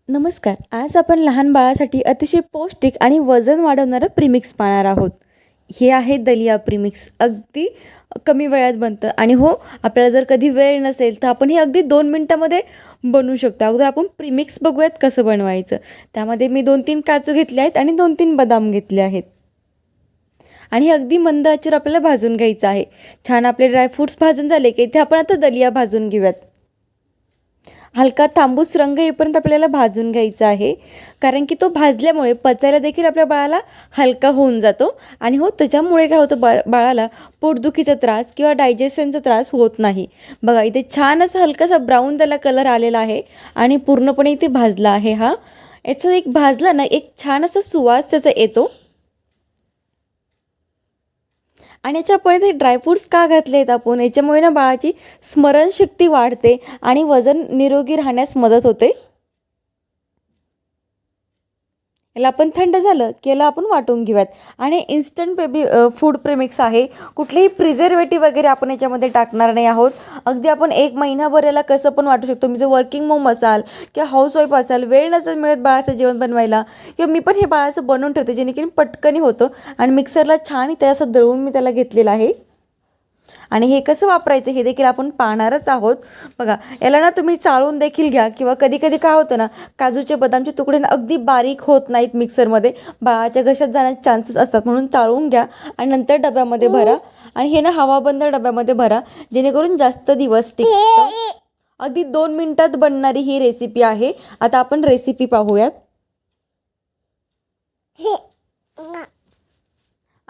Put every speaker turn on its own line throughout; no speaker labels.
नमस्कार. आज आपण लहान बाळासाठी अतिशय पौष्टिक आणि वजन वाढवणारं प्रीमिक्स पाहणार आहोत. हे आहे दलिया प्रीमिक्स. अगदी कमी वेळात बनतं आणि हो, आपल्याला जर कधी वेळ नसेल तर आपण हे अगदी 2 मिनिटामध्ये बनवू शकतो. अगोदर आपण प्रीमिक्स बघूयात कसं बनवायचं. त्यामध्ये मी 2-3 काजू घेतले आहेत आणि 2-3 बदाम घेतले आहेत आणि हे अगदी मंद आचेवर आपल्याला भाजून घ्यायचं आहे. छान आपले ड्रायफ्रूट्स भाजून झाले की इथे आपण आता दलिया भाजून घेऊयात. हलका तांबूस रंग येईपर्यंत आपल्याला भाजून घ्यायचा आहे, कारण की तो भाजल्यामुळे पचायला देखील आपल्या बाळाला हलका होऊन जातो आणि हो, त्याच्यामुळे काय होतं, बाळाला पोटदुखीचा त्रास किंवा डायजेशनचा त्रास होत नाही. बघा, इथे छान असा हलकासा ब्राऊन त्याला कलर आलेला आहे आणि पूर्णपणे इथे भाजला आहे. याचा एक भाजला ना, एक छान असा सुवास त्याचा येतो. आणि याच्यापुढे ते ड्रायफ्रूट्स का घातले आहेत आपण, याच्यामुळे ना बाळाची स्मरणशक्ती वाढते आणि वजन निरोगी राहण्यास मदत होते. याला आपण थंड झालं की याला आपण वाटून घेऊयात. आणि इन्स्टंट बेबी फूड प्रीमिक्स आहे. कुठलेही प्रिझर्वेटिव्ह वगैरे आपण याच्यामध्ये टाकणार नाही आहोत. अगदी आपण 1 महिनाभर याला कसं पण वाटू शकतो. मी जर वर्किंग मॉम असाल किंवा हाऊसवाईफ असाल, वेळ नसेल मिळत बाळाचं जेवण बनवायला, किंवा मी पण हे बाळाचं बनवून ठेवते जेणेकरून पटकनी होतं. आणि मिक्सरला छान इथे असं दळून मी त्याला घेतलेलं आहे आणि हे कसं वापरायचं हे देखील आपण पाहणारच आहोत. बघा, याला ना तुम्ही चाळून देखील घ्या, किंवा कधी कधी काय होतं ना, काजूचे बदामचे तुकडे ना अगदी बारीक होत नाहीत मिक्सरमध्ये, बाळाच्या घशात जाण्याचे चान्सेस असतात. म्हणून चाळून घ्या आणि नंतर डब्यामध्ये भरा. आणि हे ना हवाबंद डब्यामध्ये भरा, जेणेकरून जास्त दिवस टिकतं. अगदी 2 मिनिटात बनणारी ही रेसिपी आहे. आता आपण रेसिपी पाहूयात.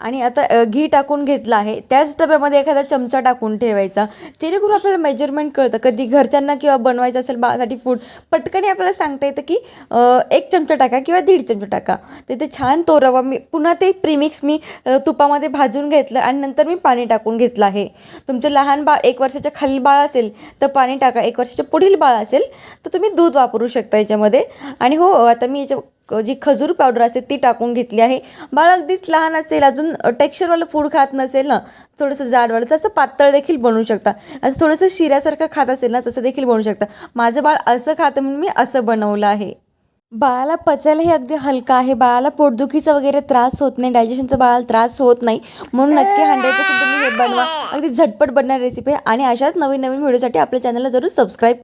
आणि आता घी टाकून घेतलं आहे. त्याच डब्यामध्ये एखादा चमचा टाकून ठेवायचा, जेणेकरून आपल्याला मेजरमेंट कळतं. कधी घरच्यांना किंवा बनवायचं असेल बाळासाठी फूड, पटकन आपल्याला सांगता येतं की 1 चमचा टाका किंवा 1.5 चमचा टाका. तिथे छान तो रवा मी पुन्हा ते प्रीमिक्स मी तुपामध्ये भाजून घेतलं आणि नंतर मी पाणी टाकून घेतलं आहे. तुमचं लहान बाळ 1 वर्षाच्या खालील बाळ असेल तर पाणी टाका. 1 वर्षाच्या पुढील बाळ असेल तर तुम्ही दूध वापरू शकता याच्यामध्ये. आणि हो, आता मी याच्या जी खजूर पावडर असते ती टाकून घेतली आहे. बाळ अगदीच लहान असेल, अजून टेक्स्चरवालं फूड खात नसेल ना, थोडंसं जाडवालं, तसं पातळ देखील बनवू शकता. असं थोडंसं शिऱ्यासारखं खात असेल ना, तसं देखील बनवू शकता. माझं बाळ असं खातं म्हणून मी असं बनवलं आहे. बाळाला पचायलाही अगदी हलका आहे. बाळाला पोटदुखीचा वगैरे त्रास होत नाही, डायजेशनचा बाळाला त्रास होत नाही. म्हणून नक्की 100% तुम्ही हे बनवा. अगदी झटपट बनणारी रेसिपी आहे. आणि अशाच नवीन नवीन व्हिडिओसाठी आपल्या चॅनलला जरूर सबस्क्राईब